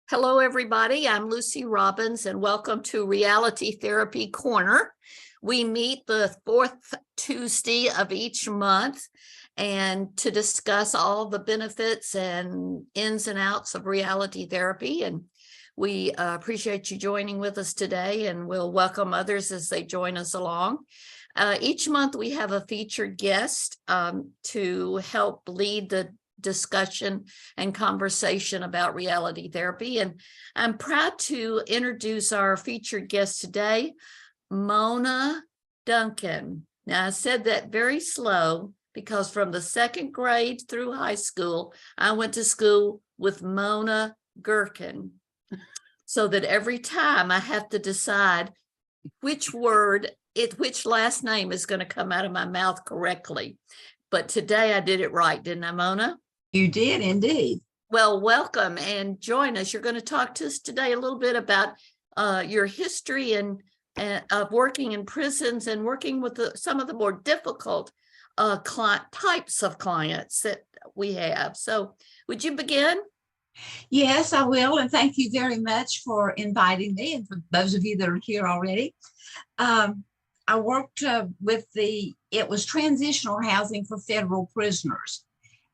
Hello, everybody. I'm Lucy Robbins, and welcome to Reality Therapy Corner. We meet the fourth Tuesday of each month and to discuss all the benefits and ins and outs of reality therapy. And we appreciate you joining with us today, and we'll welcome others as they join us along. Each month we have a featured guest to help lead the discussion and conversation about reality therapy. And I'm proud to introduce our featured guest today, Mona Dunkin. Now, I said that very slow because from the second grade through high school, I went to school with Mona Gherkin, so that every time I have to decide which last name is going to come out of my mouth correctly. But today I did it right, didn't I, Mona? You did indeed. Well, welcome and join us. You're going to talk to us today a little bit about your history and of working in prisons and working with some of the more difficult types of clients that we have. So would you begin? Yes, I will. And thank you very much for inviting me. And for those of you that are here already, I worked it was transitional housing for federal prisoners.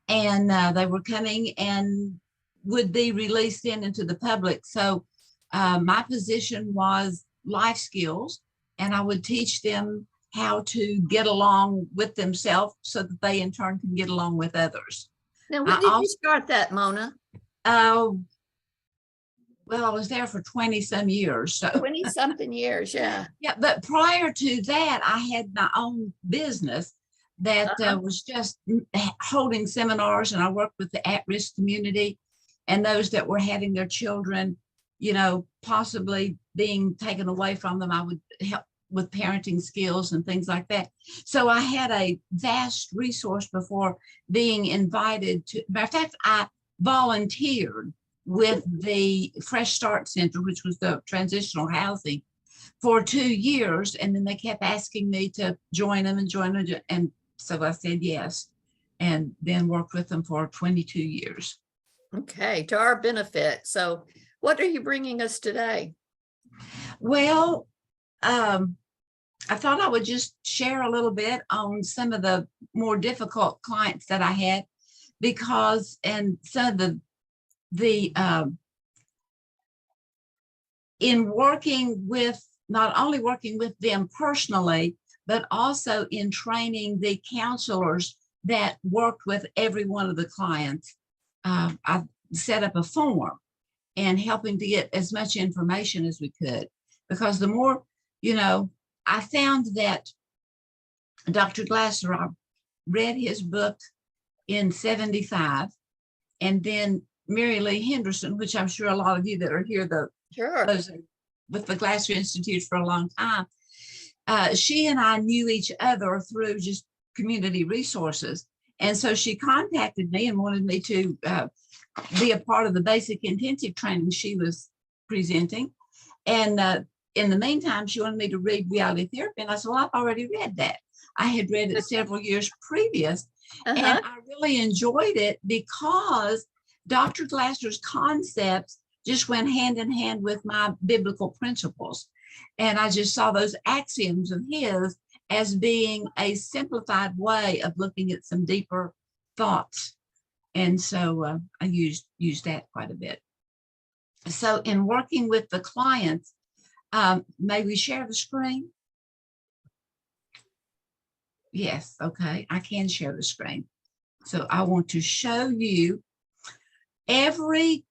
And they were coming and would be released into the public. So my position was life skills, and I would teach them how to get along with themselves so that they in turn can get along with others. Now, when did you start that, Mona? Well, I was there for 20 some years. So 20 something years, yeah. Yeah, but prior to that, I had my own business that was just holding seminars, and I worked with the at-risk community and those that were having their children, possibly being taken away from them. I would help with parenting skills and things like that. So I had a vast resource before being invited to. Matter of fact, I volunteered with the Fresh Start Center, which was the transitional housing, for 2 years, and then they kept asking me to join them, and so I said yes, and then worked with them for 22 years. Okay, to our benefit. So what are you bringing us today? Well, I thought I would just share a little bit on some of the more difficult clients that I had, because in some of in working with, not only working with them personally, but also in training the counselors that worked with every one of the clients. I set up a form and helping to get as much information as we could, because the more, I found that Dr. Glasser, I read his book in 75, and then Mary Lee Henderson, which I'm sure a lot of you that are here, those with the Glasser Institute for a long time, she and I knew each other through just community resources. And so she contacted me and wanted me to be a part of the basic intensive training she was presenting. And in the meantime, she wanted me to read reality therapy. And I said, well, I've already read that. I had read it several years previous. And I really enjoyed it because Dr. Glasser's concepts just went hand in hand with my biblical principles. And I just saw those axioms of his as being a simplified way of looking at some deeper thoughts. And so I used that quite a bit. So in working with the clients, may we share the screen? Yes, okay, I can share the screen. So I want to show you every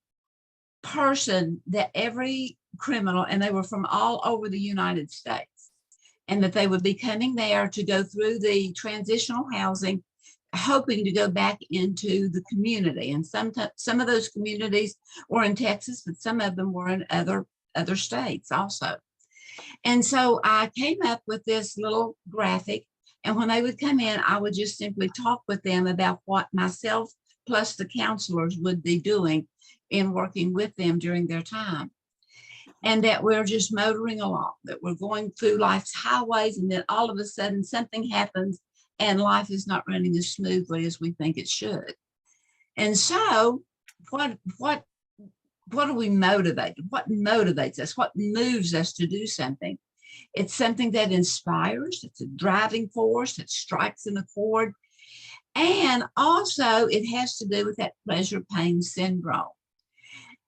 criminal, and they were from all over the United States, and that they would be coming there to go through the transitional housing, hoping to go back into the community. And some of those communities were in Texas, but some of them were in other states also. And so I came up with this little graphic, and when they would come in, I would just simply talk with them about what myself plus the counselors would be doing in working with them during their time. And that we're just motoring along, that we're going through life's highways, and then all of a sudden something happens and life is not running as smoothly as we think it should. And so what what are we motivated? What motivates us? What moves us to do something? It's something that inspires, it's a driving force, that strikes in a chord. And also it has to do with that pleasure pain syndrome,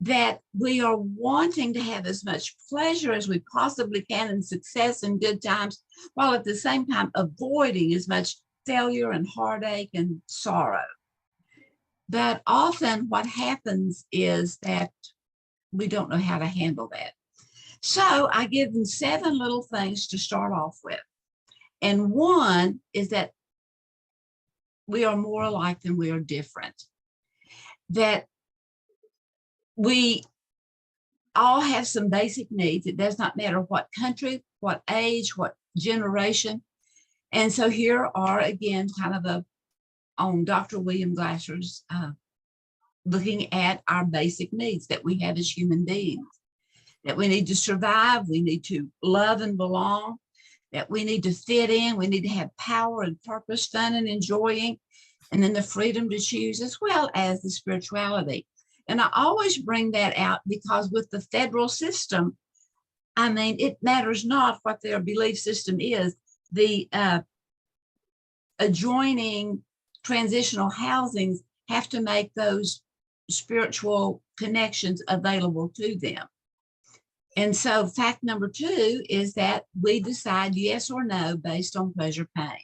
that we are wanting to have as much pleasure as we possibly can and success and good times, while at the same time avoiding as much failure and heartache and sorrow. But often what happens is that we don't know how to handle that. So I give them 7 little things to start off with. And one is that we are more alike than we are different. That we all have some basic needs. It does not matter what country, what age, what generation. And so here are, again, kind of on Dr. William Glasser's looking at our basic needs that we have as human beings, that we need to survive, we need to love and belong, that we need to fit in, we need to have power and purpose, fun and enjoying, and then the freedom to choose, as well as the spirituality. And I always bring that out because with the federal system, I mean, it matters not what their belief system is. The adjoining transitional housings have to make those spiritual connections available to them. And so fact number 2 is that we decide yes or no based on pleasure pain.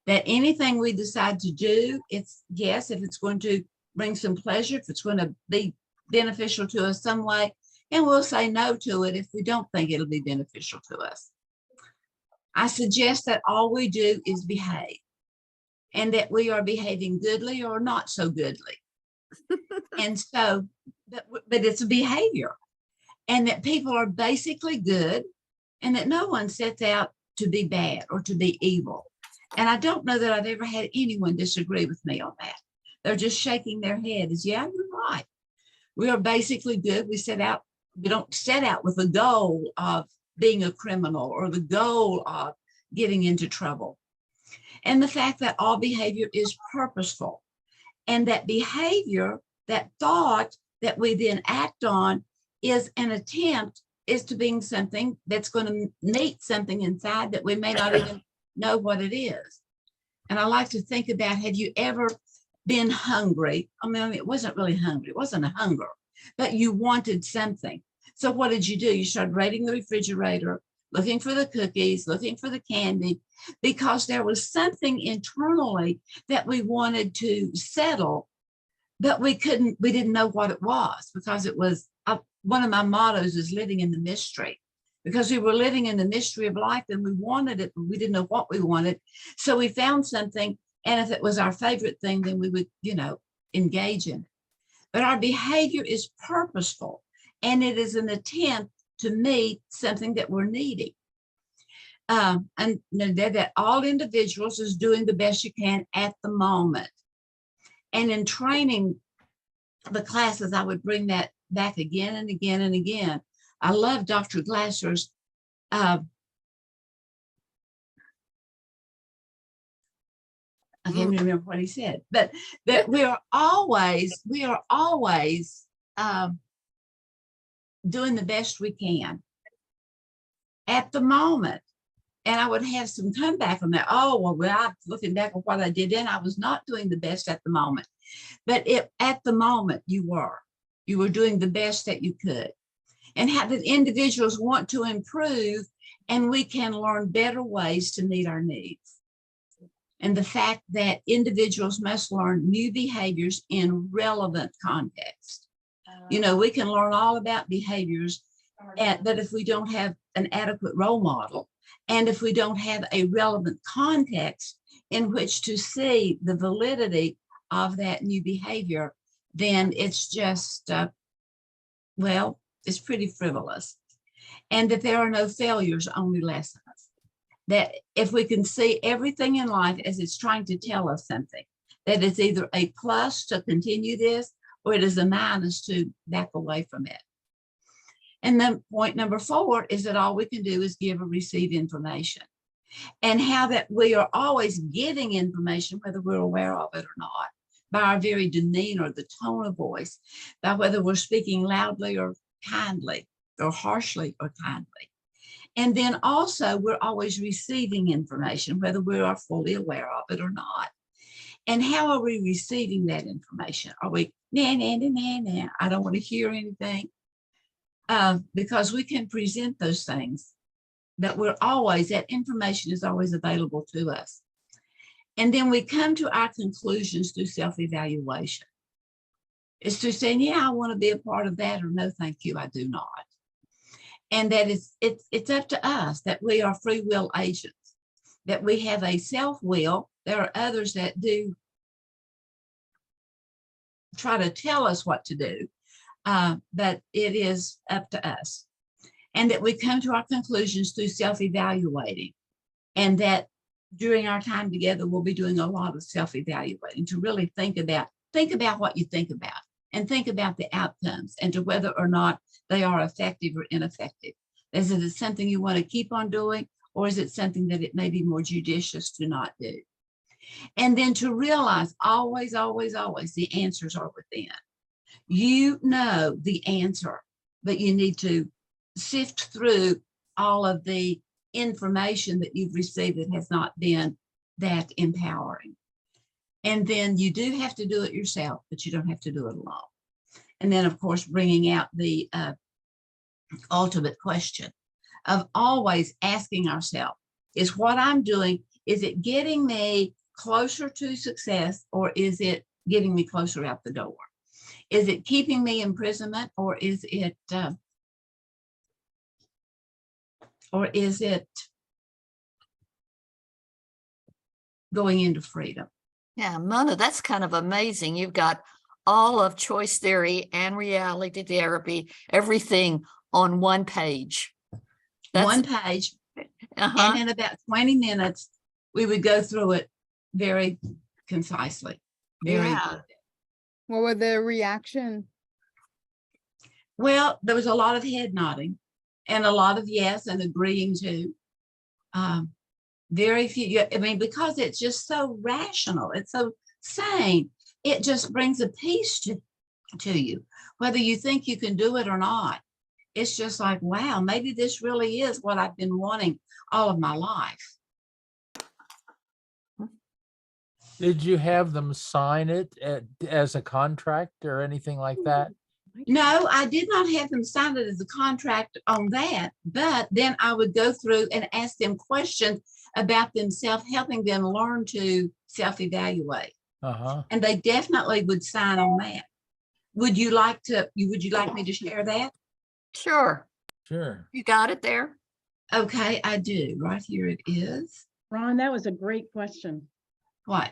That anything we decide to do, it's yes, if it's going to bring some pleasure, if it's going to be beneficial to us some way, and we'll say no to it if we don't think it'll be beneficial to us. I suggest that all we do is behave, and that we are behaving goodly or not so goodly. And so, but it's a behavior, and that people are basically good, and that no one sets out to be bad or to be evil. And I don't know that I've ever had anyone disagree with me on that. They're just shaking their head as, yeah, you're right. We are basically good. We don't set out with the goal of being a criminal or the goal of getting into trouble. And the fact that all behavior is purposeful, and that behavior, that thought that we then act on, is an attempt, is to being something that's going to meet something inside that we may not even know what it is. And I like to think about, have you ever been hungry? I mean, it wasn't really hungry. It wasn't a hunger, but you wanted something. So what did you do? You started raiding the refrigerator, looking for the cookies, looking for the candy, because there was something internally that we wanted to settle, but we didn't know what it was, because it was, one of my mottos is living in the mystery, because we were living in the mystery of life and we wanted it, but we didn't know what we wanted. So we found something, and if it was our favorite thing, then we would, engage in it. But our behavior is purposeful, and it is an attempt to meet something that we're needing. And that all individuals is doing the best you can at the moment. And in training the classes, I would bring that back again and again and again. I love Dr. Glasser's I can't remember what he said, but that we are always doing the best we can at the moment. And I would have some comeback on that. Oh, well, I'm looking back on what I did then, I was not doing the best at the moment. But at the moment you were doing the best that you could. And how the individuals want to improve, and we can learn better ways to meet our needs. And the fact that individuals must learn new behaviors in relevant context. We can learn all about behaviors, but if we don't have an adequate role model, and if we don't have a relevant context in which to see the validity of that new behavior, then it's just, it's pretty frivolous. And that there are no failures, only lessons. That if we can see everything in life as it's trying to tell us something, that it's either a plus to continue this, or it is a minus to back away from it. And then point number 4 is that all we can do is give or receive information. And how that we are always getting information, whether we're aware of it or not. by our very demeanor, the tone of voice, by whether we're speaking loudly or kindly, or harshly or kindly. And then also, we're always receiving information, whether we are fully aware of it or not. And how are we receiving that information? Are we, nah, nah, nah, nah, nah, I don't want to hear anything? Because we can present those things that that information is always available to us. And then we come to our conclusions through self-evaluation. It's to say, yeah, I want to be a part of that, or no, thank you, I do not. And that it's up to us, that we are free will agents, that we have a self-will. There are others that do try to tell us what to do, but it is up to us. And that we come to our conclusions through self-evaluating, and that during our time together, we'll be doing a lot of self-evaluating to really think about what you think about, and think about the outcomes, and to whether or not they are effective or ineffective. Is it something you want to keep on doing, or is it something that it may be more judicious to not do? And then to realize always, always, always the answers are within. You know the answer, but you need to sift through all of the information that you've received that has not been that empowering. And then you do have to do it yourself, but you don't have to do it alone. And then, of course, bringing out the ultimate question of always asking ourselves, is what I'm doing, is it getting me closer to success, or is it getting me closer out the door? Is it keeping me in imprisonment, or is it going into freedom? Yeah, Mona, that's kind of amazing. You've got all of choice theory and reality therapy, everything on one page. One page. And in about 20 minutes, we would go through it very concisely. Yeah. What were the reaction? Well, there was a lot of head nodding and a lot of yes and agreeing to. Very few, I mean, because it's just so rational, it's so sane, it just brings a peace to you, whether you think you can do it or not. It's just like, wow, maybe this really is what I've been wanting all of my life. Did you have them sign it as a contract or anything like that? No, I did not have them sign it as a contract on that, but then I would go through and ask them questions about themselves, helping them learn to self-evaluate. And they definitely would sign on that. Would you like me to share that? Sure. Sure. You got it there? Okay, I do. Right here it is. Ron, that was a great question. What?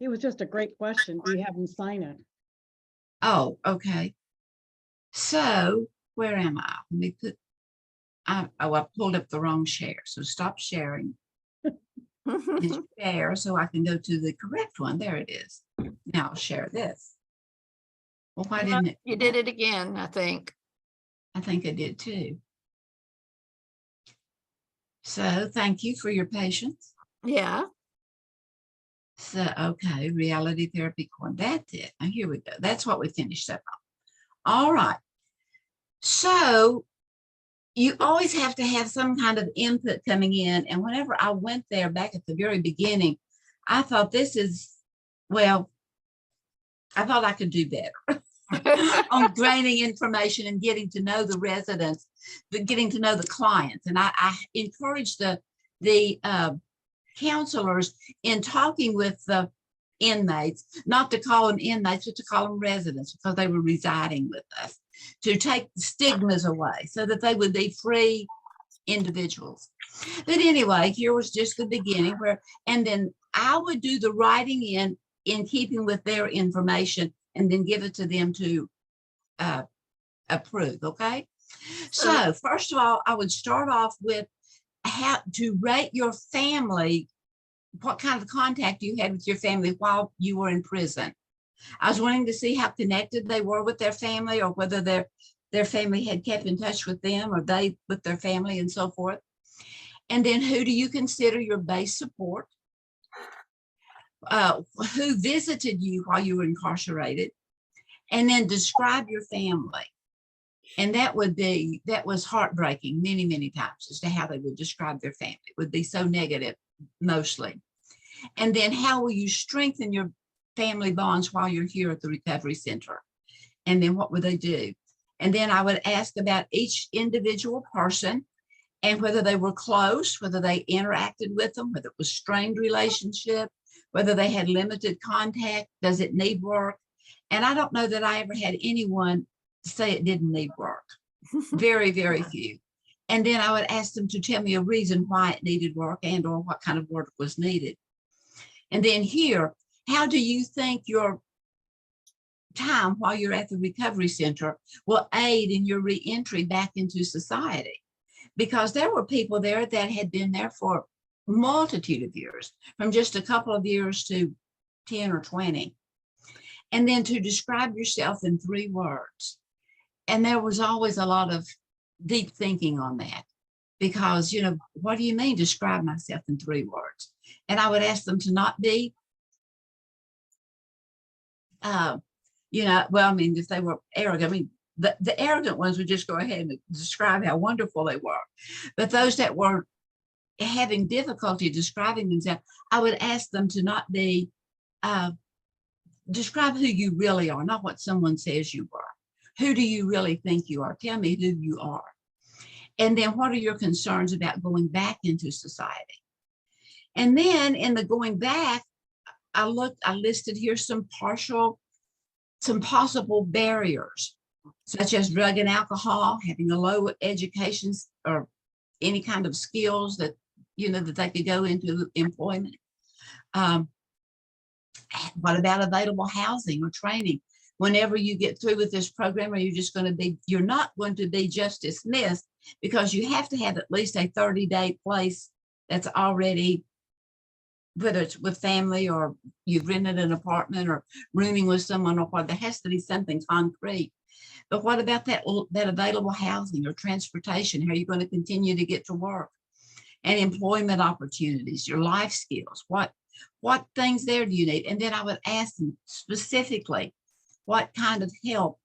It was just a great question. Do you have them sign it? Oh, okay. So where am I? Let me put, I pulled up the wrong share. So stop sharing and share so I can go to the correct one. There it is. Now I'll share this. Well, why didn't it? You did it again, I think. I think I did too. So thank you for your patience. Yeah. So, okay, reality therapy corner. That's it. Now here we go. That's what we finished up on. All right. So you always have to have some kind of input coming in. And whenever I went there back at the very beginning, I thought I thought I could do better on draining information and getting to know the residents, but getting to know the clients. And I encouraged the counselors in talking with the inmates, not to call them inmates, but to call them residents, because they were residing with us, to take the stigmas away so that they would be free individuals. But anyway, here was just the beginning and then I would do the writing in keeping with their information, and then give it to them to approve. Okay. So first of all, I would start off with how to rate your family, what kind of contact you had with your family while you were in prison. I was wanting to see how connected they were with their family, or whether their family had kept in touch with them, or they with their family, and so forth. And then, who do you consider your base support? who visited you while you were incarcerated, and then describe your family. And that was heartbreaking many, many times as to how they would describe their family. It would be so negative mostly. And then how will you strengthen your family bonds while you're here at the recovery center? And then what would they do? And then I would ask about each individual person and whether they were close, whether they interacted with them, whether it was strained relationship, whether they had limited contact, does it need work? And I don't know that I ever had anyone say it didn't need work. Very, very few. And then I would ask them to tell me a reason why it needed work and or what kind of work was needed. And then here, how do you think your time while you're at the recovery center will aid in your reentry back into society? Because there were people there that had been there for a multitude of years, from just a couple of years to 10 or 20. And then to describe yourself in 3 words. And there was always a lot of deep thinking on that, because, you know, what do you mean describe myself in 3 words? And I would ask them to not be, you know, well, I mean, if they were arrogant, I mean, the arrogant ones would just go ahead and describe how wonderful they were. But those that were having difficulty describing themselves, I would ask them to not be, describe who you really are, not what someone says you are. Who do you really think you are? Tell me who you are. And then what are your concerns about going back into society? And then in the going back, I listed here some possible barriers, such as drug and alcohol, having a low education or any kind of skills that, you know, that they could go into employment. What about available housing or training? Whenever you get through with this program, you're not going to be just dismissed, because you have to have at least a 30-day place that's already, whether it's with family or you've rented an apartment or rooming with someone, or what, there has to be something concrete. But what about that available housing or transportation? How are you going to continue to get to work? And employment opportunities, your life skills, what things there do you need? And then I would ask them specifically, what kind of help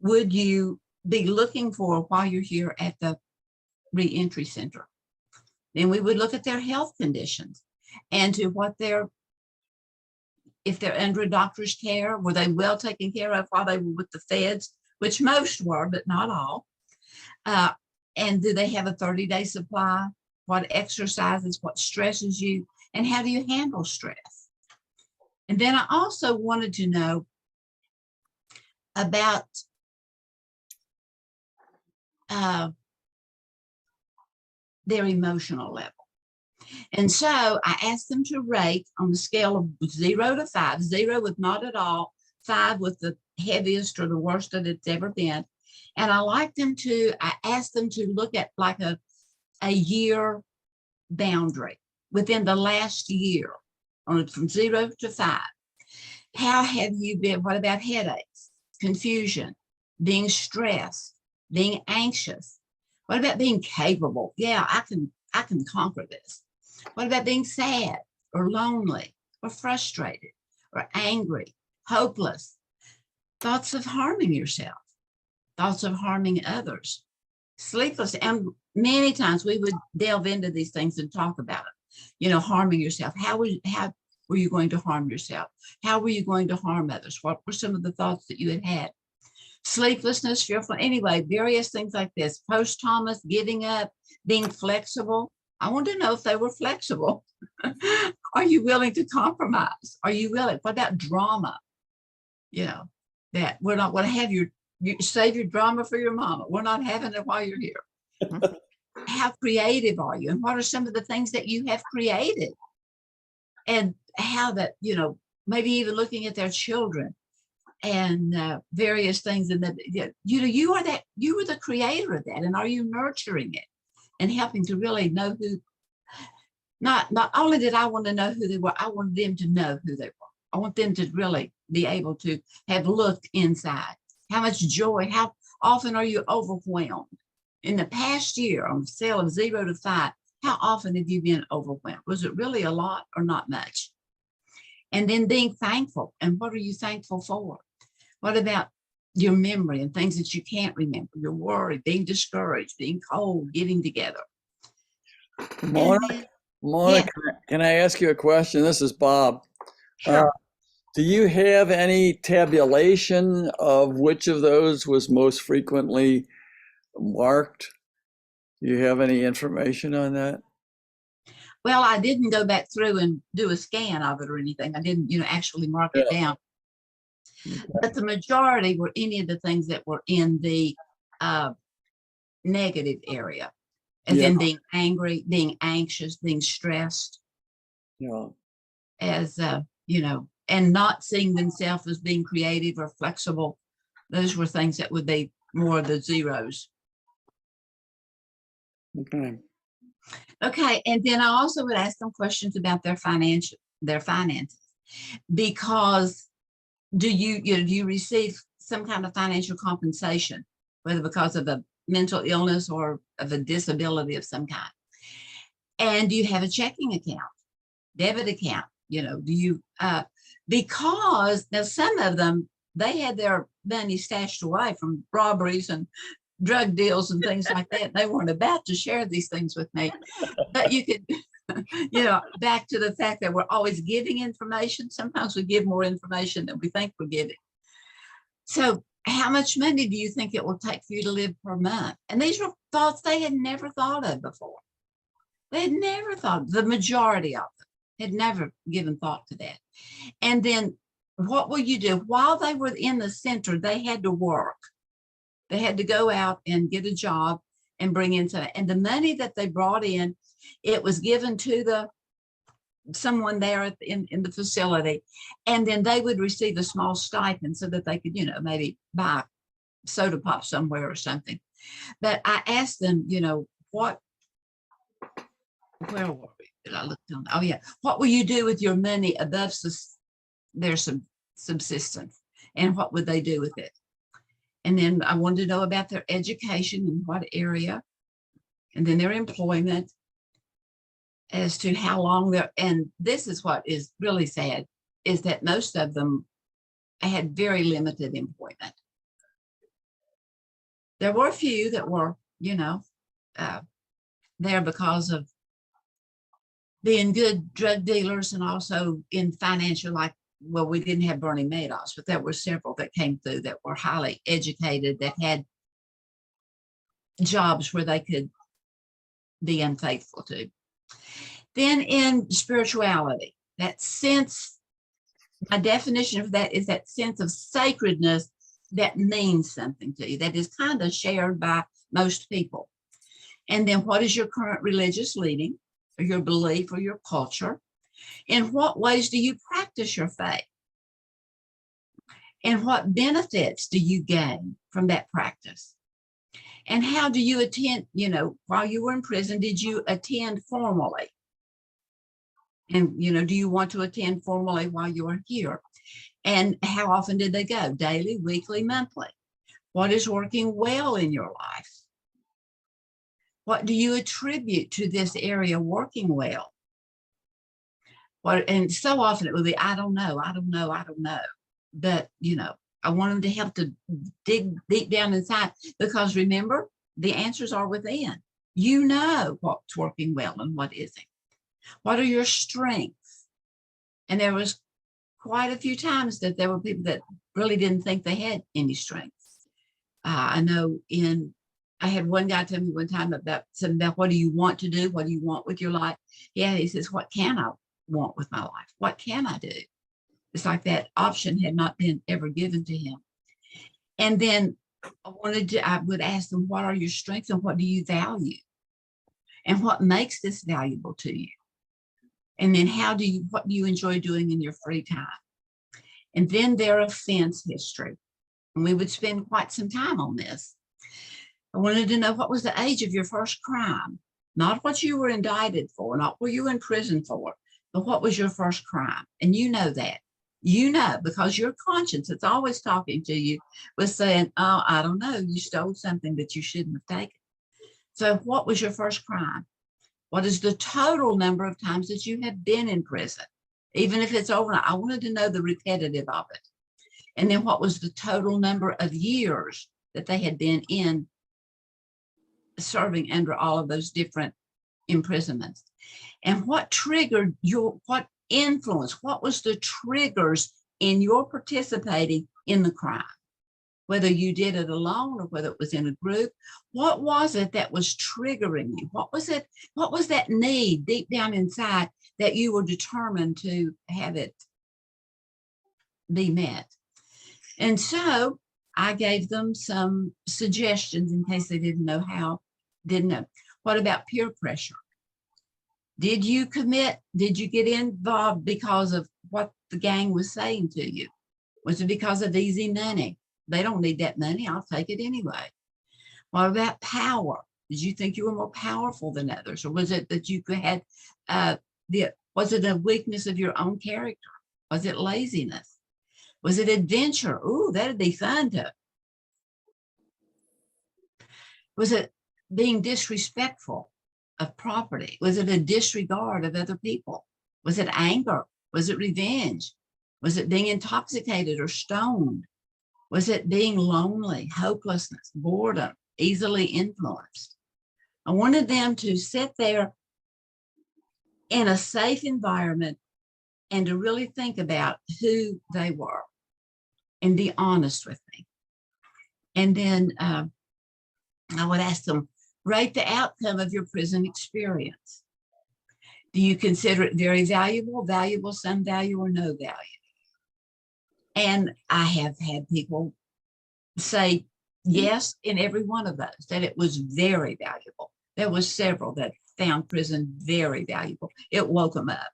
would you be looking for while you're here at the reentry center? Then we would look at their health conditions and to if they're under a doctor's care, were they well taken care of while they were with the feds, which most were, but not all. And do they have a 30-day supply? What exercises, what stresses you, and how do you handle stress? And then I also wanted to know about their emotional level. And so I asked them to rate on the scale of 0 to 5, 0 with not at all, 5 with the heaviest or the worst that it's ever been. And I asked them to look at like a year boundary within the last year, from 0 to 5. How have you been? What about headaches, confusion, being stressed, being anxious? What about being capable? Yeah, I can conquer this. What about being sad or lonely or frustrated or angry, hopeless? Thoughts of harming yourself, thoughts of harming others, sleepless. And many times we would delve into these things and talk about it. You know, harming yourself. How were you going to harm yourself? How were you going to harm others? What were some of the thoughts that you had had? Sleeplessness, fearful, anyway, various things like this. Post-Thomas, giving up, being flexible. I want to know if they were flexible. Are you willing to compromise? Are you willing? What about drama? You know, that we're not going to have you save your drama for your mama. We're not having it while you're here. How creative are you? And what are some of the things that you have created? And how that, you know, maybe even looking at their children and various things. And that, you know, you were the creator of that. And are you nurturing it and helping to really know who, not only did I want to know who they were, I wanted them to know who they were. I want them to really be able to have looked inside. How much joy, how often are you overwhelmed? In the past year, on a scale of 0 to 5, how often have you been overwhelmed? Was it really a lot or not much? And then being thankful. And what are you thankful for? What about your memory and things that you can't remember? You're worried, being discouraged, being cold, getting together. Monica, Yeah, can I ask you a question? This is Bob. sure. Do you have any tabulation of which of those was most frequently marked? Do you have any information on that? Well, I didn't go back through and do a scan of it or anything. I didn't, actually mark it down. But the majority were any of the things that were in the negative area, as Yeah. in being angry, being anxious, being stressed, Yeah. as and not seeing themselves as being creative or flexible. Those were things that would be more of the zeros. Okay. Okay, and then I also would ask them questions about their finances, because do you receive some kind of financial compensation, whether because of a mental illness or of a disability of some kind? And do you have a checking account, debit account? Do you because now some of them, they had their money stashed away from robberies and drug deals and things like that. They weren't about to share these things with me, but you could, back to the fact that we're always giving information. Sometimes we give more information than we think we're giving. So how much money do you think it will take for you to live per month? And these were thoughts they had never thought of before. They had never thought, the majority of them had never given thought to that. And then what will you do? While they were in the center, they had to work. They had to go out and get a job and bring in some, and the money that they brought in, it was given to someone there in the facility, and then they would receive a small stipend so that they could, maybe buy soda pop somewhere or something. But I asked them, where were we? Did I look down? Oh yeah. What will you do with your money above their subsistence? And what would they do with it? And then I wanted to know about their education and what area, and then their employment, as to how long they're, and this is what is really sad, is that most of them had very limited employment. There were a few that were, there because of being good drug dealers and also in financial, like, well, we didn't have Bernie Madoffs, but there were several that came through that were highly educated, that had jobs where they could be unfaithful to. Then in spirituality, that sense, my definition of that is that sense of sacredness that means something to you, that is kind of shared by most people. And then what is your current religious leading, or your belief, or your culture? In what ways do you practice your faith? And what benefits do you gain from that practice? And how do you attend, while you were in prison, did you attend formally? And, do you want to attend formally while you are here? And how often did they go? Daily, weekly, monthly? What is working well in your life? What do you attribute to this area working well? And so often it would be, I don't know. But, I want them to help to dig deep down inside, because remember, the answers are within. You know what's working well and what isn't. What are your strengths? And there was quite a few times that there were people that really didn't think they had any strengths. I know I had one guy tell me one time about what do you want to do? What do you want with your life? Yeah, he says, what can I want with my life? What can I do? It's like that option had not been ever given to him. And then I would ask them, what are your strengths and what do you value? And what makes this valuable to you? And then what do you enjoy doing in your free time? And then their offense history. And we would spend quite some time on this. I wanted to know, what was the age of your first crime? Not what you were indicted for, not what you were in prison for, but what was your first crime? And you know that. Because your conscience, it's always talking to you, was saying, oh, I don't know, you stole something that you shouldn't have taken. So what was your first crime? What is the total number of times that you have been in prison? Even if it's overnight, I wanted to know the repetitive of it. And then what was the total number of years that they had been in serving under all of those different imprisonments. And what triggered what influence, what was the triggers in your participating in the crime? Whether you did it alone or whether it was in a group, what was it that was triggering you? What was it? What was that need deep down inside that you were determined to have it be met? And so I gave them some suggestions in case they didn't know. What about peer pressure? Did you commit? Did you get involved because of what the gang was saying to you? Was it because of easy money? They don't need that money. I'll take it anyway. What about power? Did you think you were more powerful than others? Or was it that you had, was it a weakness of your own character? Was it laziness? Was it adventure? Ooh, that'd be fun to. Was it being disrespectful of property? Was it a disregard of other people? Was it anger? Was it revenge? Was it being intoxicated or stoned? Was it being lonely, hopelessness, boredom, easily influenced? I wanted them to sit there in a safe environment and to really think about who they were and be honest with me. And then I would ask them, rate the outcome of your prison experience. Do you consider it very valuable, some value, or no value? And I have had people say yes in every one of those, that it was very valuable. There was several that found prison very valuable. It woke them up.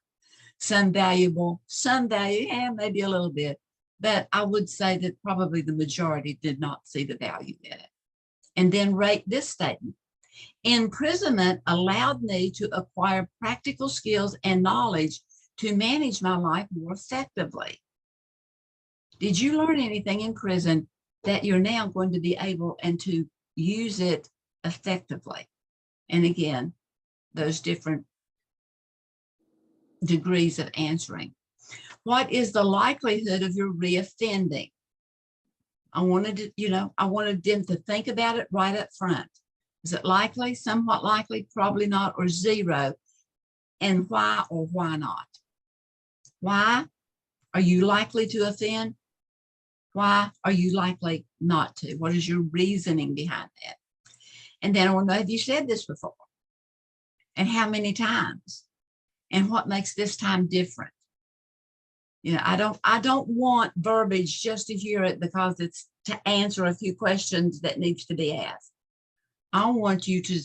Some valuable, some value, and maybe a little bit. But I would say that probably the majority did not see the value in it. And then rate this statement. Imprisonment allowed me to acquire practical skills and knowledge to manage my life more effectively. Did you learn anything in prison that you're now going to be able and to use it effectively? And again, those different degrees of answering. What is the likelihood of your reoffending? I wanted them to think about it right up front. Is it likely, somewhat likely, probably not, or zero? And why or why not? Why are you likely to offend? Why are you likely not to? What is your reasoning behind that? And then I want to know, have you said this before? And how many times? And what makes this time different? You know, I don't want verbiage just to hear it because it's to answer a few questions that needs to be asked. I want you to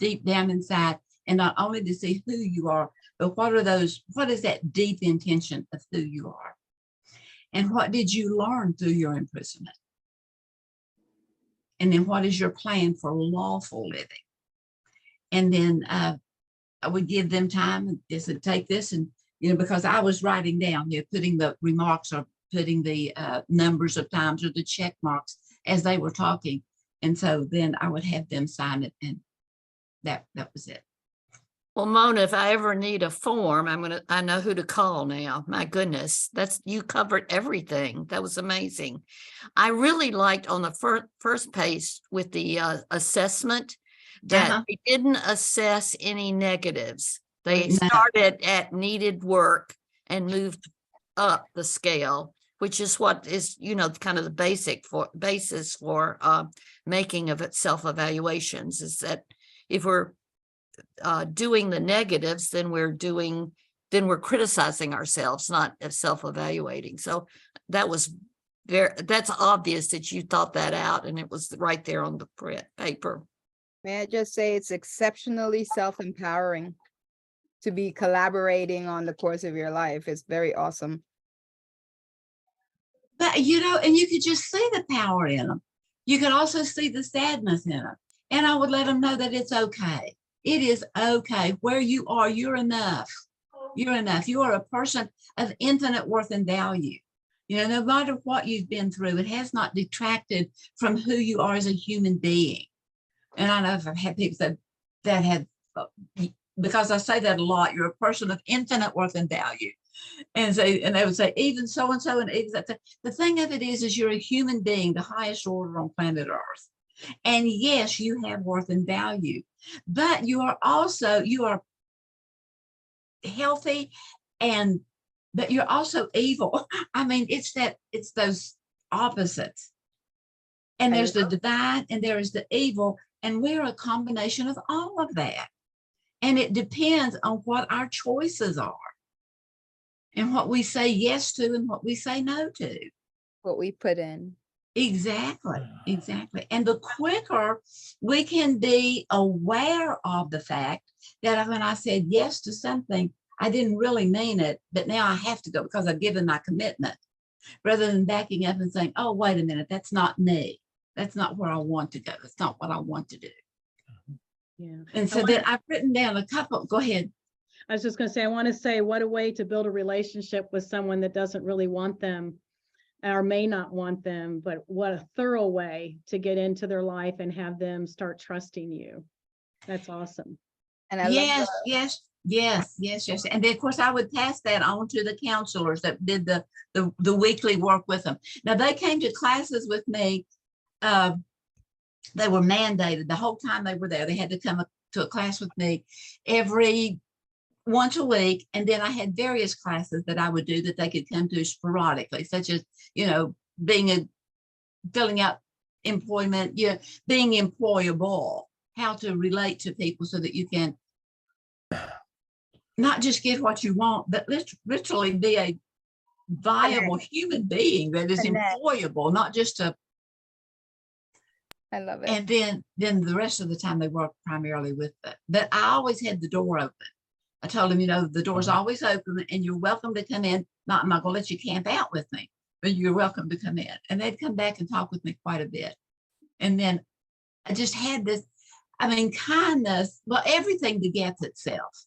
deep down inside and not only to see who you are, but what is that deep intention of who you are? And what did you learn through your imprisonment? And then what is your plan for lawful living? And then I would give them time and just take this and, because I was writing down, putting the remarks or putting the numbers of times or the check marks as they were talking. And so then I would have them sign it, and that was it. Well, Mona, if I ever need a form, I know who to call now. My goodness, you covered everything. That was amazing. I really liked on the first page with the assessment that they didn't assess any negatives. They started at needed work and moved up the scale, which is what is, kind of the basis for making of it self-evaluations, is that if we're doing the negatives, then we're criticizing ourselves, not self-evaluating. So that's obvious that you thought that out, and it was right there on the paper. May I just say it's exceptionally self-empowering to be collaborating on the course of your life. It's very awesome. But, and you could just see the power in them. You could also see the sadness in them. And I would let them know that it's okay. It is okay. Where you are, you're enough. You're enough. You are a person of infinite worth and value. No matter what you've been through, it has not detracted from who you are as a human being. And I know I've had people that have, because I say that a lot, you're a person of infinite worth and value. And say, and they would say, even so and so, and even that. The thing of it is you're a human being, the highest order on planet Earth. And yes, you have worth and value, but you are healthy, and but you're also evil. I mean, it's those opposites. And there's the divine and there is the evil, and we're a combination of all of that. And it depends on what our choices are and what we say yes to and what we say no to. What we put in. Exactly, exactly. And the quicker we can be aware of the fact that when I said yes to something, I didn't really mean it, but now I have to go because I've given my commitment, rather than backing up and saying, oh, wait a minute, that's not me. That's not where I want to go. That's not what I want to do. Yeah. And so then I've written down a couple. Go ahead. I was just going to say, I want to say, what a way to build a relationship with someone that doesn't really want them or may not want them, but what a thorough way to get into their life and have them start trusting you. That's awesome. And I Yes, love yes, yes, yes, yes. And then, of course, I would pass that on to the counselors that did the weekly work with them. Now, they came to classes with me. They were mandated the whole time they were there. They had to come to a class with me every once a week. And then I had various classes that I would do that they could come to sporadically, such as, filling out employment, being employable, how to relate to people so that you can not just get what you want, but literally be a viable human being that is employable, not just a. I love it. And then the rest of the time they work primarily with it. But I always had the door open. I told them, the door's always open and you're welcome to come in. I'm not going to let you camp out with me, but you're welcome to come in. And they'd come back and talk with me quite a bit. And then I just had this, kindness, well, everything begets itself.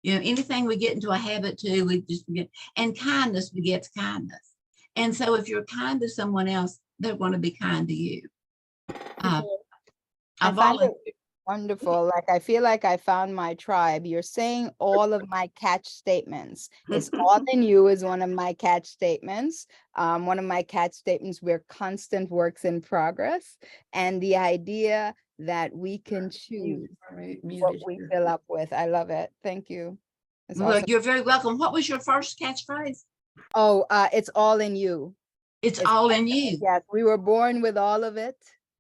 Anything we get into a habit to, we just begin, and kindness begets kindness. And so if you're kind to someone else, they're going to be kind to you. I find it wonderful. Like, I feel like I found my tribe. You're saying all of my catch statements. It's all in you is one of my catch statements. One of my catch statements, we're constant works in progress. And the idea that we can choose what we fill up with. I love it. Thank you. Well, awesome. you're very welcome. What was your first catchphrase? Oh, it's all in you. It's all in you. Yes, we were born with all of it.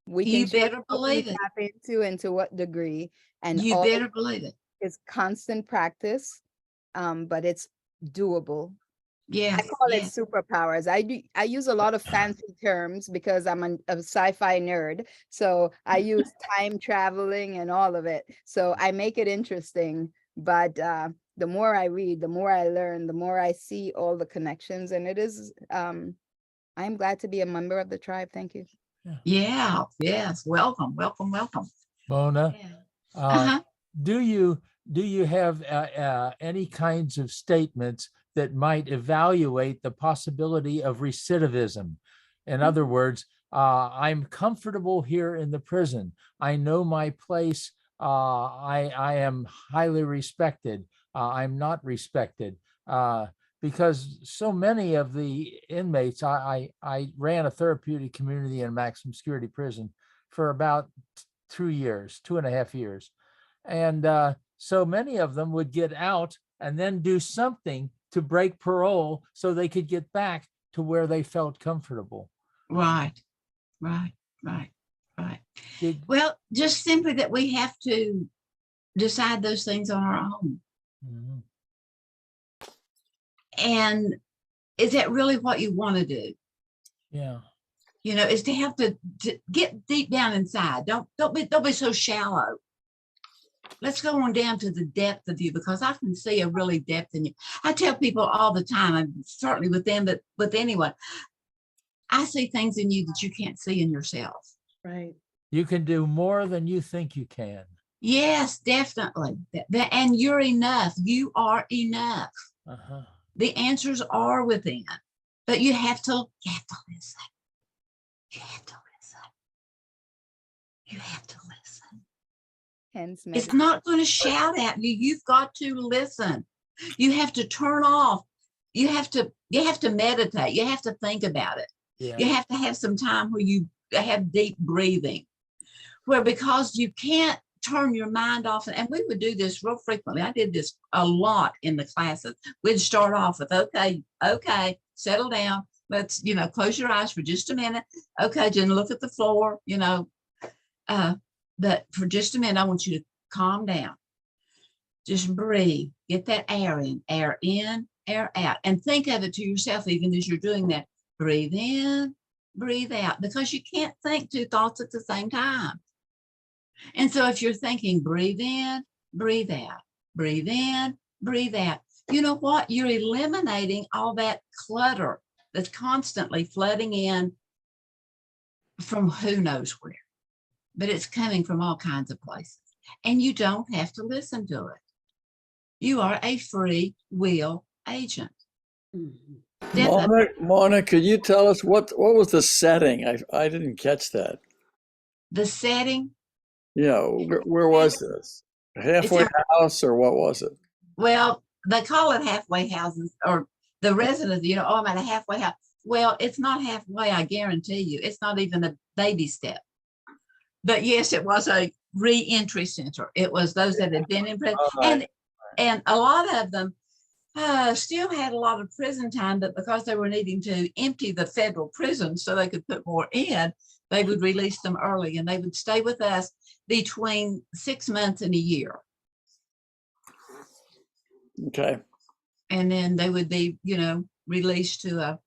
We You can better believe it. tap into and to what degree. And You all better believe it. is constant practice, but it's doable. Yeah. I call it superpowers. I use a lot of fancy terms because I'm a sci-fi nerd. So I use time traveling and all of it. So I make it interesting. But the more I read, the more I learn, the more I see all the connections. And it is, I'm glad to be a member of the tribe. Thank you. Yeah. Yes. Welcome. Welcome. Welcome. Mona, Uh-huh. do you have any kinds of statements that might evaluate the possibility of recidivism? In other words, I'm comfortable here in the prison. I know my place. I am highly respected. I'm not respected. Because so many of the inmates, I ran a therapeutic community in a maximum security prison for about 2.5 years. And so many of them would get out and then do something to break parole so they could get back to where they felt comfortable. Right. Well, just simply that we have to decide those things on our own. Mhm. And is that really what you want to do? Yeah. Is to have to get deep down inside. Don't be so shallow. Let's go on down to the depth of you, because I can see a really depth in you. I tell people all the time, and certainly with them, but with anyone, I see things in you that you can't see in yourself. Right. You can do more than you think you can. Yes, definitely. And you're enough. You are enough. Uh-huh. The answers are within, but you have to listen. You have to listen. You have to listen. Hence, It's not going to shout at you. You've got to listen. You have to turn off you have to meditate. You have to think about it. Yeah. You have to have some time where you have deep breathing, where because you can't turn your mind off. And we would do this real frequently. I did this a lot in the classes. We'd start off with, okay, settle down. Let's, close your eyes for just a minute. Okay, Jen, look at the floor, but for just a minute, I want you to calm down. Just breathe, get that air in, air out, and think of it to yourself, even as you're doing that. Breathe in, breathe out, because you can't think two thoughts at the same time. And so if you're thinking, breathe in, breathe out, breathe in, breathe out, you know what? You're eliminating all that clutter that's constantly flooding in from who knows where, but it's coming from all kinds of places. And you don't have to listen to it. You are a free will agent. Mona, could you tell us what was the setting? I didn't catch that. The setting? Yeah, where was this? A halfway house, or what was it? Well, they call it halfway houses, or the residents, I'm at a halfway house. Well, it's not halfway, I guarantee you. It's not even a baby step. But yes, it was a re-entry center. It was those that had been in prison. And a lot of them still had a lot of prison time, but because they were needing to empty the federal prison so they could put more in, they would release them early, and they would stay with us between 6 months and a year. Okay. And then they would be, released to a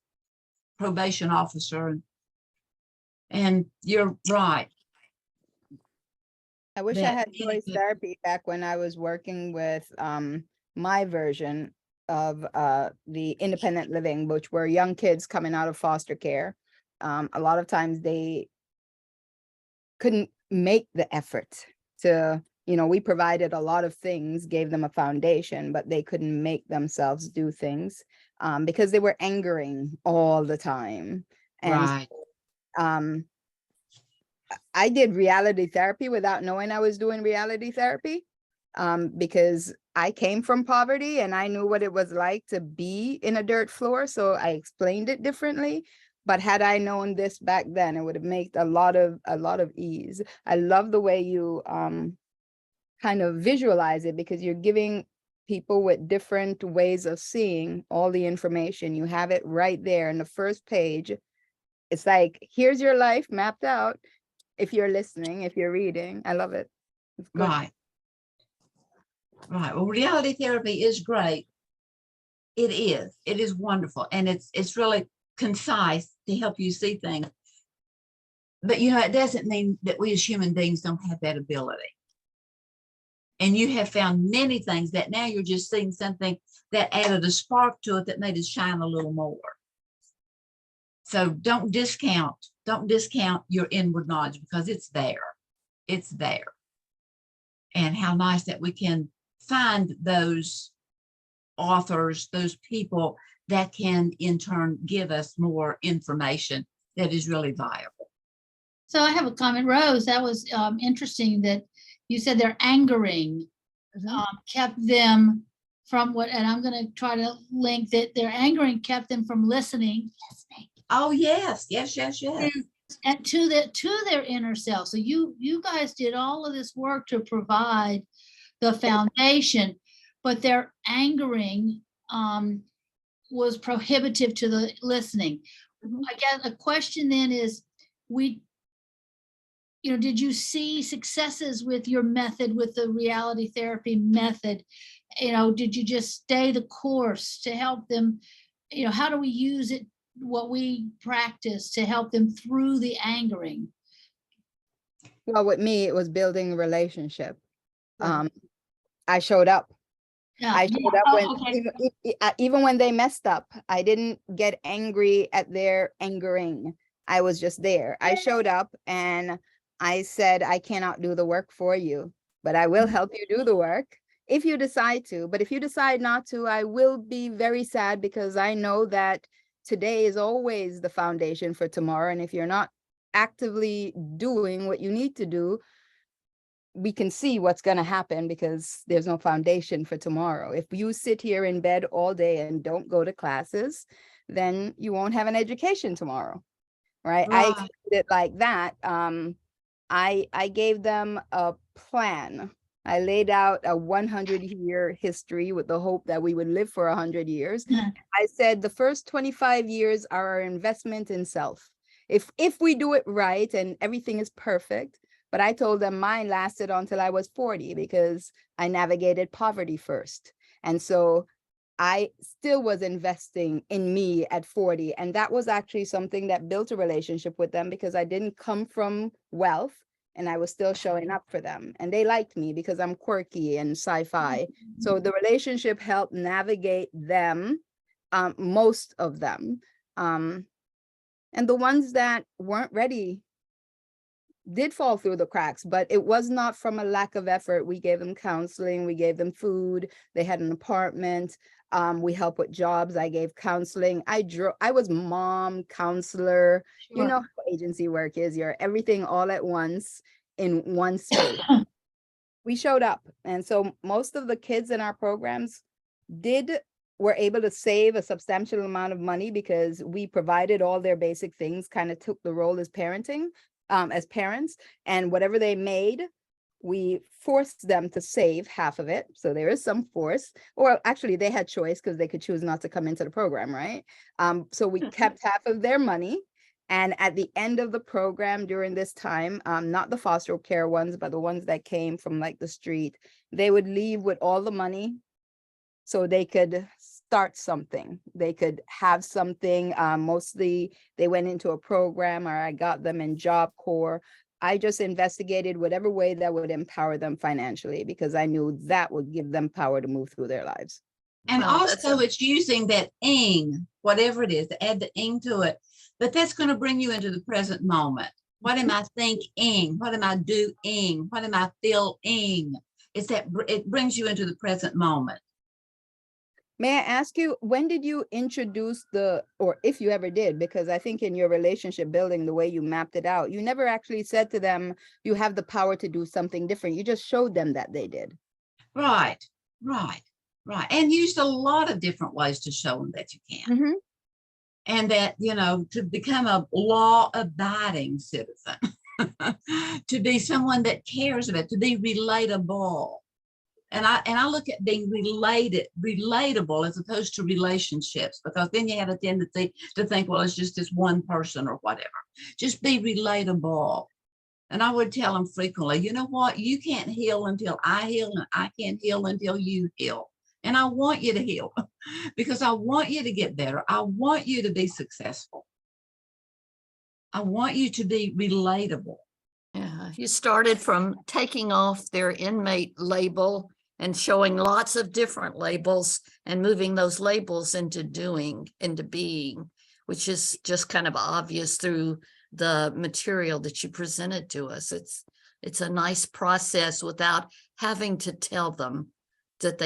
probation officer. And you're right. I wish I had choice therapy back when I was working with my version of the independent living, which were young kids coming out of foster care. A lot of times they couldn't make the effort to, we provided a lot of things, gave them a foundation, but they couldn't make themselves do things because they were angering all the time. And right. I did reality therapy without knowing I was doing reality therapy because I came from poverty and I knew what it was like to be in a dirt floor. So I explained it differently. But had I known this back then, it would have made a lot of ease. I love the way you kind of visualize it, because you're giving people with different ways of seeing all the information. You have it right there in the first page. It's like, here's your life mapped out. If you're listening, if you're reading, I love it. It's good. Right. Well, reality therapy is great. It is wonderful. And it's really concise to help you see things. But, it doesn't mean that we as human beings don't have that ability. And you have found many things that now you're just seeing something that added a spark to it that made it shine a little more. So don't discount your inward knowledge, because it's there. It's there. And how nice that we can find those authors, those people that can in turn give us more information that is really viable. So I have a comment, Rose. That was interesting that you said they're angering, kept them from what, and I'm going to try to link that their angering kept them from listening. Oh, yes. And to their inner self. So you guys did all of this work to provide the foundation, but their angering was prohibitive to the listening. I guess a question then is, did you see successes with your method, with the reality therapy method? Did you just stay the course to help them? How do we use it, what we practice, to help them through the angering? Well, with me, it was building a relationship. I showed up. I showed up when, even when they messed up, I didn't get angry at their angering. I was just there. I showed up and I said, I cannot do the work for you, but I will help you do the work if you decide to. But if you decide not to, I will be very sad, because I know that today is always the foundation for tomorrow. And if you're not actively doing what you need to do, we can see what's going to happen because there's no foundation for tomorrow. If you sit here in bed all day and don't go to classes, then you won't have an education tomorrow, right? I Right. explained it like that. I gave them a plan. I laid out a 100-year history with the hope that we would live for 100 years. I said the first 25 years are our investment in self. If we do it right and everything is perfect, but I told them mine lasted until I was 40 because I navigated poverty first. And so I still was investing in me at 40. And that was actually something that built a relationship with them because I didn't come from wealth and I was still showing up for them. And they liked me because I'm quirky and sci-fi. So the relationship helped navigate them, most of them. And the ones that weren't ready did fall through the cracks, but it was not from a lack of effort. We gave them counseling, we gave them food, they had an apartment, we helped with jobs, I gave counseling. I was mom, counselor, you know how agency work is, you're everything all at once in one space. We showed up. And so most of the kids in our programs were able to save a substantial amount of money because we provided all their basic things, kind of took the role as parenting, as parents, and whatever they made, we forced them to save half of it. So there is some force, or actually they had choice because they could choose not to come into the program, right? So we kept half of their money. And at the end of the program during this time, not the foster care ones, but the ones that came from like the street, they would leave with all the money so they could start something. They could have something. Mostly they went into a program or I got them in Job Corps. I just investigated whatever way that would empower them financially because I knew that would give them power to move through their lives. And Well, that's also it's using that ing, whatever it is, to add the ing to it. But that's going to bring you into the present moment. What am I thinking? What am I doing? What am I feeling? It's that it brings you into the present moment. May I ask you, when did you introduce or if you ever did, because I think in your relationship building, the way you mapped it out, you never actually said to them, you have the power to do something different. You just showed them that they did. Right. And used a lot of different ways to show them that you can. Mm-hmm. And that, to become a law-abiding citizen, to be someone that cares about, to be relatable. And I look at being relatable as opposed to relationships, because then you have a tendency to think, well, it's just this one person or whatever. Just be relatable. And I would tell them frequently, you know what? You can't heal until I heal, and I can't heal until you heal. And I want you to heal because I want you to get better. I want you to be successful. I want you to be relatable. Yeah, you started from taking off their inmate label and showing lots of different labels and moving those labels into being, which is just kind of obvious through the material that you presented to us. It's a nice process without having to tell them that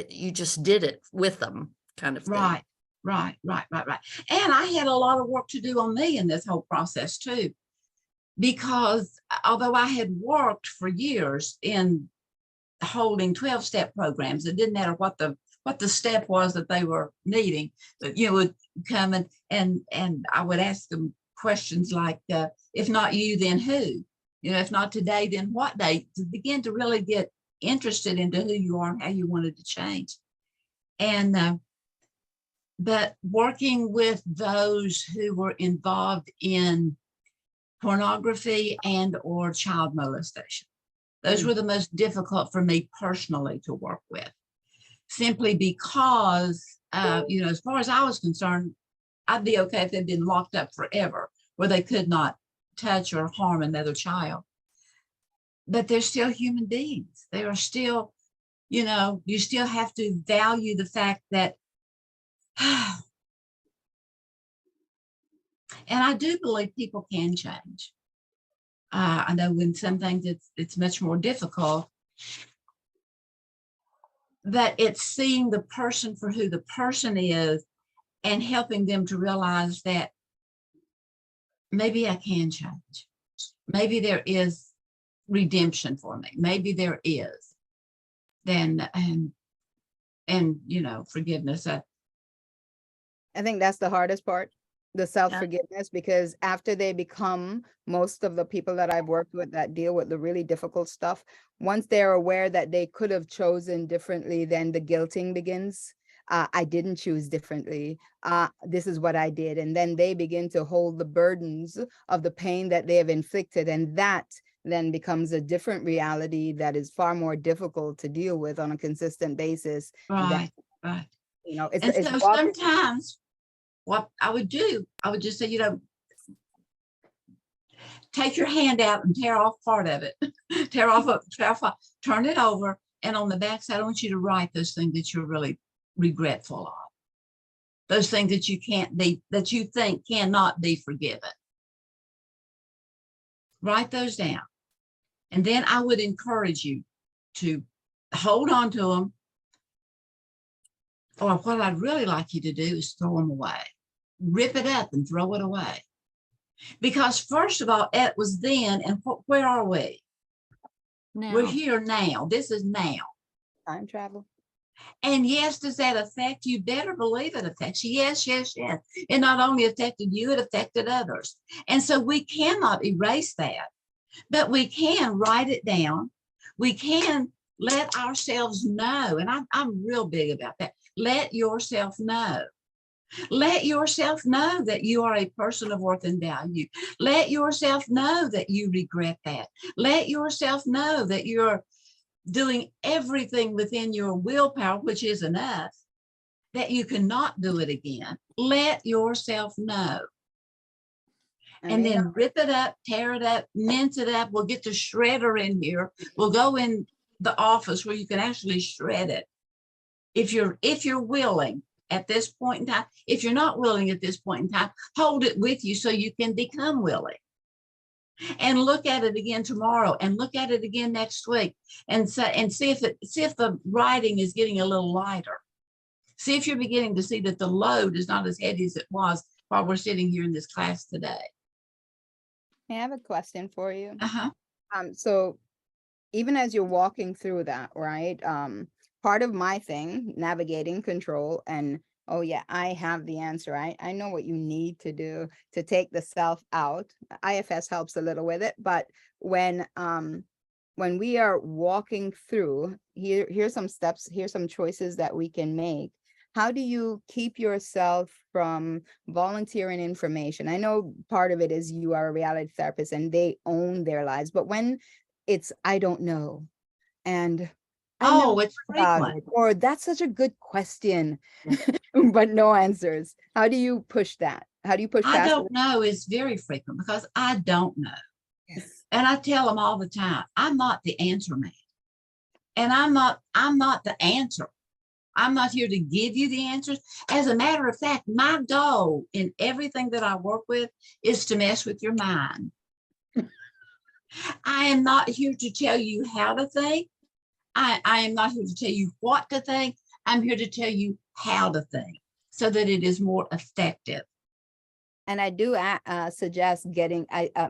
you just did it with them, kind of thing. Right. And I had a lot of work to do on me in this whole process too, because although I had worked for years in holding 12-step programs, it didn't matter what the step was that they were needing, but you would come and I would ask them questions like, if not you, then who? If not today, then what day? To begin to really get interested into who you are and how you wanted to change. And but working with those who were involved in pornography and or child molestation, those were the most difficult for me personally to work with, simply because as far as I was concerned, I'd be okay if they'd been locked up forever where they could not touch or harm another child. But they're still human beings. They are still, you still have to value the fact that, and I do believe people can change. I know in some things it's much more difficult, but it's seeing the person for who the person is and helping them to realize that maybe I can change. Maybe there is redemption for me. Maybe there is. Then, and you know, forgiveness. I think that's the hardest part, the self-forgiveness, because after they become, most of the people that I've worked with that deal with the really difficult stuff, once they're aware that they could have chosen differently, then the guilting begins. I didn't choose differently. This is what I did. And then they begin to hold the burdens of the pain that they have inflicted. And that then becomes a different reality that is far more difficult to deal with on a consistent basis. Right, right. You know, And so sometimes what I would do, I would just say, you know, take your hand out and tear off part of it, tear off, turn it over. And on the back side, I want you to write those things that you're really regretful of. Those things that you can't be, that you think cannot be forgiven. Write those down. And then I would encourage you to hold on to them. Or what I'd really like you to do is throw them away. Rip it up and throw it away. Because first of all, it was then, and where are we? Now. We're here now. This is now. time travel. And yes, does that affect you? Better believe it affects you. Yes, yes, yes. It not only affected you, it affected others. And so we cannot erase that, but we can write it down. We can let ourselves know. And I'm real big about that. Let yourself know. Let yourself know that you are a person of worth and value. Let yourself know that you regret that. Let yourself know that you're doing everything within your willpower, which is enough, that you cannot do it again. Let yourself know. And then rip it up, tear it up, mince it up. We'll get the shredder in here. We'll go in the office where you can actually shred it. If you're willing at this point in time. If you're not willing at this point in time, hold it with you so you can become willing. And look at it again tomorrow, and look at it again next week, and see if the writing is getting a little lighter. See if you're beginning to see that the load is not as heavy as it was while we're sitting here in this class today. I have a question for you. Uh-huh. So even as you're walking through that, right? Part of my thing, navigating control, and oh yeah, I have the answer. I know what you need to do to take the self out. IFS helps a little with it, but when we are walking through, here's some steps, here's some choices that we can make. How do you keep yourself from volunteering information? I know part of it is you are a reality therapist and they own their lives, but when it's, I don't know, and it's frequent. or that's such a good question, but no answers. How do you push that? How do you push past I don't know is very frequent because I don't know. Yes. And I tell them all the time, I'm not the answer man. And I'm not the answer. I'm not here to give you the answers. As a matter of fact, my goal in everything that I work with is to mess with your mind. I am not here to tell you how to think. I am not here to tell you what to think. I'm here to tell you how to think so that it is more effective. And I do suggest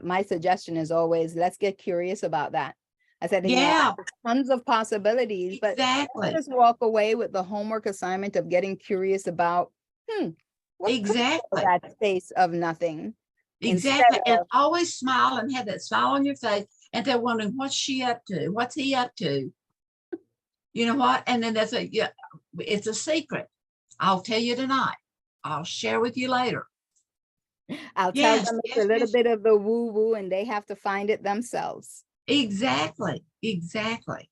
my suggestion is always, let's get curious about that. I said, yeah, tons of possibilities, but let's just walk away with the homework assignment of getting curious about, what exactly that space of nothing. Exactly. And always smile and have that smile on your face. And they're wondering, what's she up to? What's he up to? You know what? And then it's a secret. I'll tell you tonight. I'll share with you later. I'll tell them it's a little bit of the woo-woo and they have to find it themselves. Exactly. It's like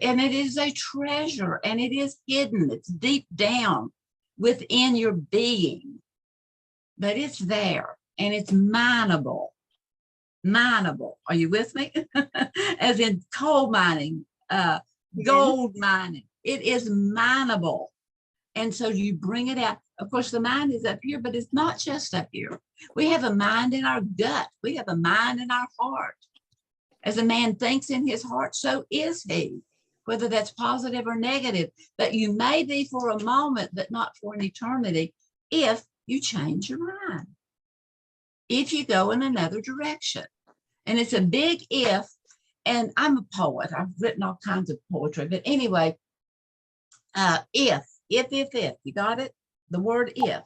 and it is a treasure, and it is hidden. It's deep down within your being, but it's there and it's mineable. Are you with me? As in coal mining, gold mining. It is mineable. And so you bring it out. Of course, the mind is up here, but it's not just up here. We have a mind in our gut. We have a mind in our heart. As a man thinks in his heart, so is he, whether that's positive or negative. But you may be for a moment, but not for an eternity, if you change your mind, if you go in another direction. And it's a big if, and I'm a poet. I've written all kinds of poetry, but anyway, if, you got it? The word if.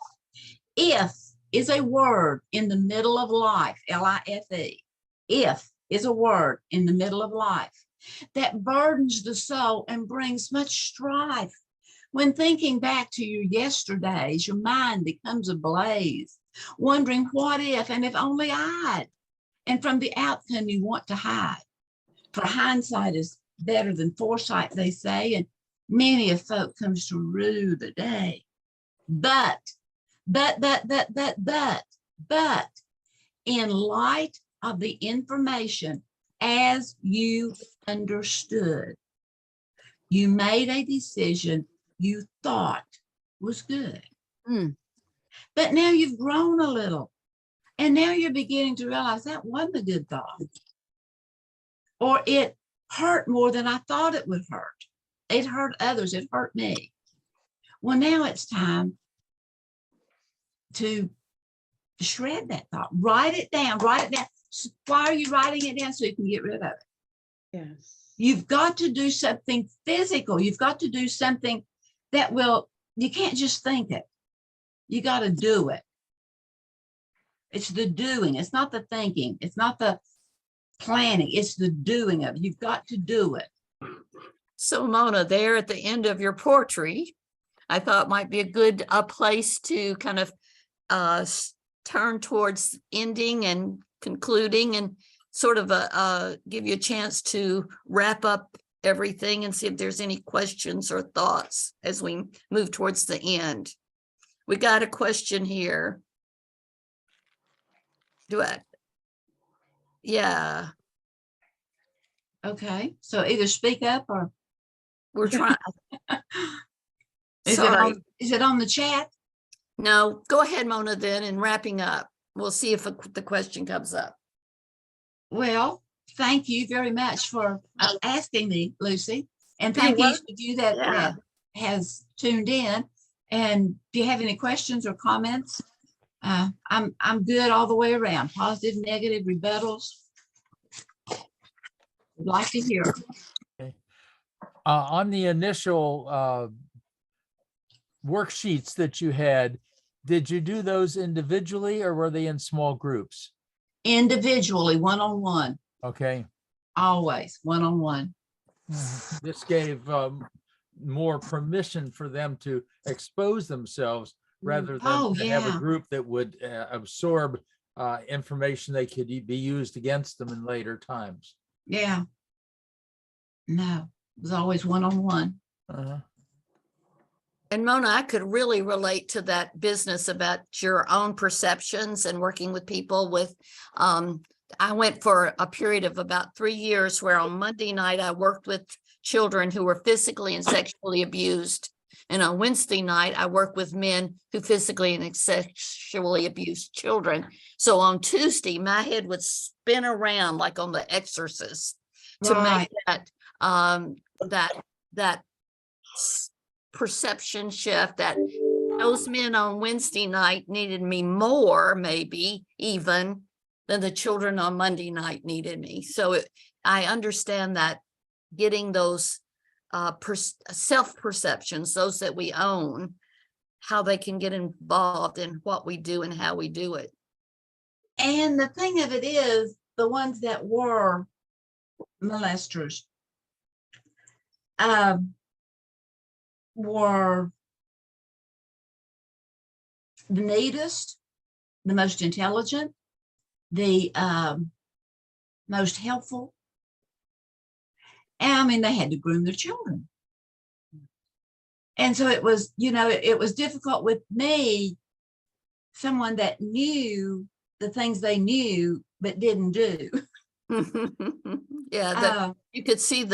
If is a word in the middle of life, L-I-F-E. If is a word in the middle of life that burdens the soul and brings much strife. When thinking back to your yesterdays, your mind becomes ablaze, wondering what if, and if only I'd, and from the outcome you want to hide. For hindsight is better than foresight, they say, and many a folk comes to rue the day. But, in light of the information as you understood, you made a decision you thought was good. But now you've grown a little, and now you're beginning to realize that wasn't a good thought. Or it hurt more than I thought it would hurt. It hurt others, it hurt me. Well, now it's time to shred that thought. Write it down, write it down. Why are you writing it down? So you can get rid of it. Yes. You've got to do something physical. You've got to do something that will, you can't just think it. You got to do it. It's the doing. It's not the thinking. It's not the planning. It's the doing of it. You've got to do it. So Mona, there at the end of your poetry, I thought might be a good place to kind of turn towards ending and concluding, and sort of give you a chance to wrap up everything and see if there's any questions or thoughts as we move towards the end. We got a question here. Yeah. Okay. So either speak up or We're trying. is it on the chat? No, go ahead, Mona, then, and wrapping up. We'll see if the question comes up. Well, thank you very much for asking me, Lucy. And You're thank you welcome. to you that has tuned in. And do you have any questions or comments? I'm good all the way around. Positive, negative, rebuttals. Would like to hear. Okay. On the initial worksheets that you had, did you do those individually or were they in small groups? Individually, one-on-one, Okay. always one-on-one. This gave more permission for them to expose themselves rather than to have a group that would absorb information that could be used against them in later times. Yeah. No, it was always one-on-one. And Mona, I could really relate to that business about your own perceptions and working with people with, I went for a period of about 3 years where on Monday night, I worked with children who were physically and sexually abused. And on Wednesday night, I worked with men who physically and sexually abused children. So on Tuesday, my head would spin around like on The Exorcist to make that perception shift that those men on Wednesday night needed me more, maybe even, than the children on Monday night needed me. So I understand that getting those self-perceptions, those that we own, how they can get involved in what we do and how we do it. And the thing of it is, the ones that were molesters were the neatest, the most intelligent, the most helpful. And I mean, they had to groom their children. And so it was, it was difficult with me, someone that knew the things they knew, but didn't do. Yeah, you could see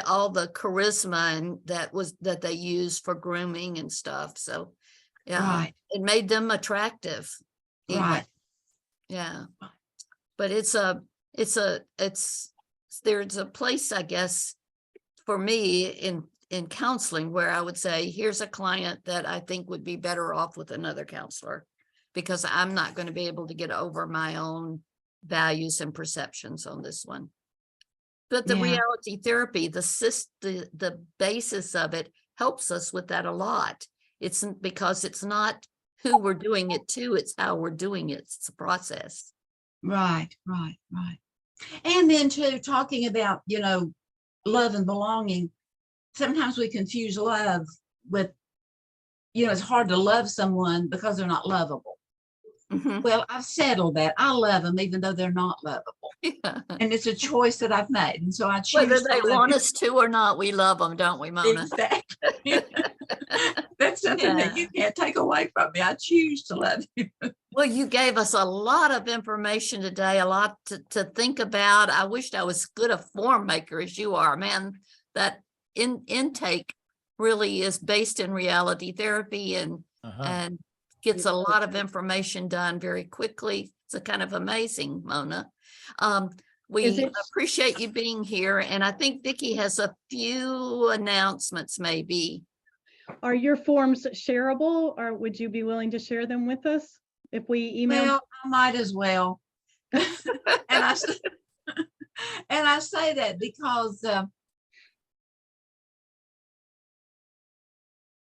all the charisma and that they used for grooming and stuff. So yeah, it made them attractive. Even. Right. Yeah. But there's a place, I guess, for me in counseling where I would say, here's a client that I think would be better off with another counselor, because I'm not going to be able to get over my own values and perceptions on this one. But the Yeah. reality therapy, the basis of it helps us with that a lot. It's because it's not who we're doing it to, it's how we're doing it. It's a process. Right. And then too, talking about, love and belonging. Sometimes we confuse love with, it's hard to love someone because they're not lovable. Mhm. Well, I've settled that. I love them even though they're not lovable. Yeah. And it's a choice that I've made. And so I choose Whether to they love want you. us to or not, we love them, don't we, Mona? Exactly. That's something that you can't take away from me. I choose to love you. Well, you gave us a lot of information today, a lot to think about. I wished I was good a form maker as you are, man. That intake really is based in reality therapy and gets a lot of information done very quickly. It's a kind of amazing, Mona. We appreciate you being here, and I think Vicki has a few announcements maybe. Are your forms shareable, or would you be willing to share them with us if we email? Well, I might as well. and I say that because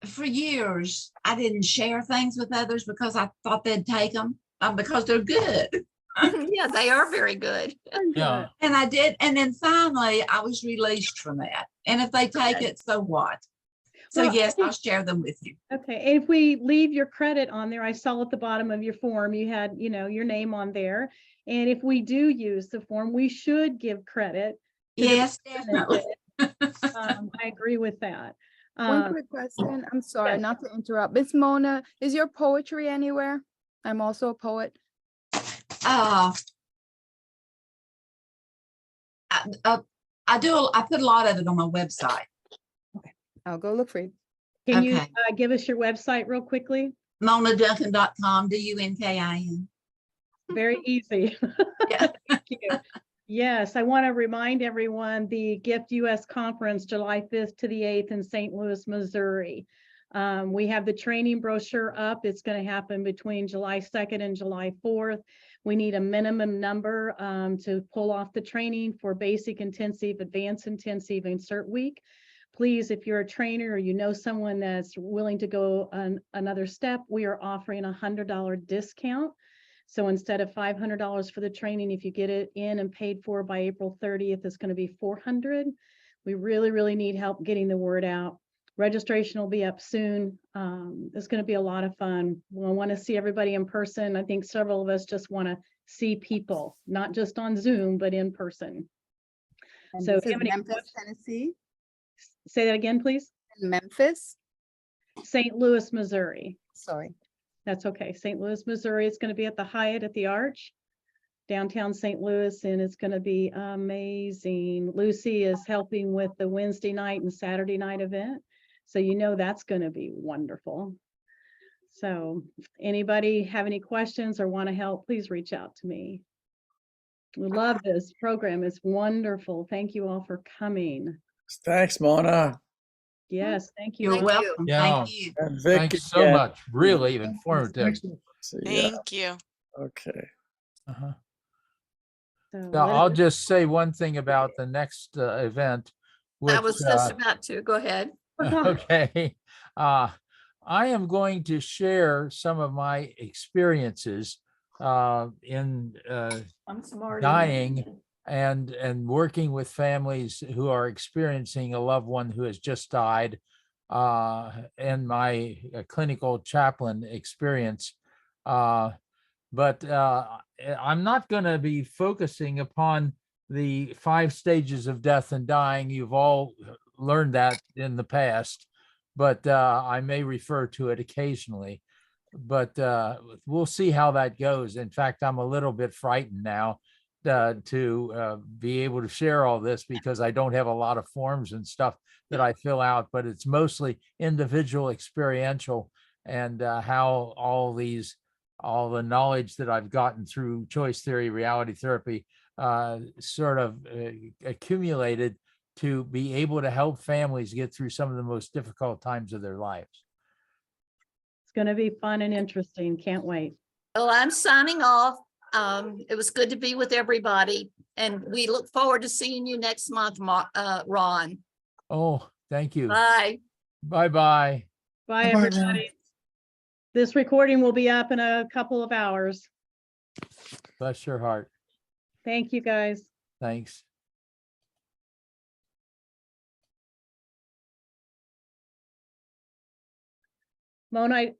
for years I didn't share things with others because I thought they'd take them because they're good. Yeah, they are very good. Yeah. And I did. And then finally I was released from that. And if they take it, so what? So Well, yes, I'll share them with you. Okay, if we leave your credit on there, I saw at the bottom of your form, you had, your name on there. And if we do use the form, we should give credit. to the Yes, person definitely. I agree with that. One quick question. I'm sorry, yes. not to interrupt. Miss Mona, is your poetry anywhere? I'm also a poet. I put a lot of it on my website. I'll go look for you. Can you Okay. give us your website real quickly? MonaDunkin.com, DUNKIN. Very easy. Yeah. Thank you. Yes, I want to remind everyone the Gift US Conference, July 5th to the 8th in St. Louis, Missouri. We have the training brochure up. It's going to happen between July 2nd and July 4th. We need a minimum number to pull off the training for basic intensive, advanced intensive, and cert week. Please, if you're a trainer or you know someone that's willing to go another step, we are offering a $100 discount. So instead of $500 for the training, if you get it in and paid for by April 30th, it's going to be $400. We really, really need help getting the word out. Registration will be up soon. It's going to be a lot of fun. We want to see everybody in person. I think several of us just want to see people, not just on Zoom, but in person. And So this if you is have any Memphis, questions- Tennessee. Say that again, please. Memphis. St. Louis, Missouri. Sorry. That's okay. St. Louis, Missouri. It's going to be at the Hyatt at the Arch, downtown St. Louis, and it's going to be amazing. Lucy is helping with the Wednesday night and Saturday night event. So that's going to be wonderful. So anybody have any questions or want to help, please reach out to me. We love this program. It's wonderful. Thank you all for coming. Thanks, Mona. Yes, thank you. You're Thank you. welcome. Yeah. Thank you. And Vic Thanks so again. much. Really informative. So, yeah, Thank you. okay. Uh-huh. So Now, let I'll us- just say one thing about the next event. I which, was just about to. Go ahead. Okay. I am going to share some of my experiences in I'm smart. dying and working with families who are experiencing a loved one who has just died, and my clinical chaplain experience. But I'm not going to be focusing upon the 5 stages of death and dying. You've all learned that in the past, but I may refer to it occasionally. But we'll see how that goes. In fact, I'm a little bit frightened now to be able to share all this because I don't have a lot of forms and stuff that I fill out, but it's mostly individual experiential and how all the knowledge that I've gotten through choice theory, reality therapy, sort of accumulated to be able to help families get through some of the most difficult times of their lives. It's going to be fun and interesting. Can't wait. Well, I'm signing off. It was good to be with everybody, and we look forward to seeing you next month, Ron. Oh, thank you. Bye. Bye-bye. Bye, Bye-bye now. everybody. This recording will be up in a couple of hours. Bless your heart. Thank you, guys. Thanks. Mona,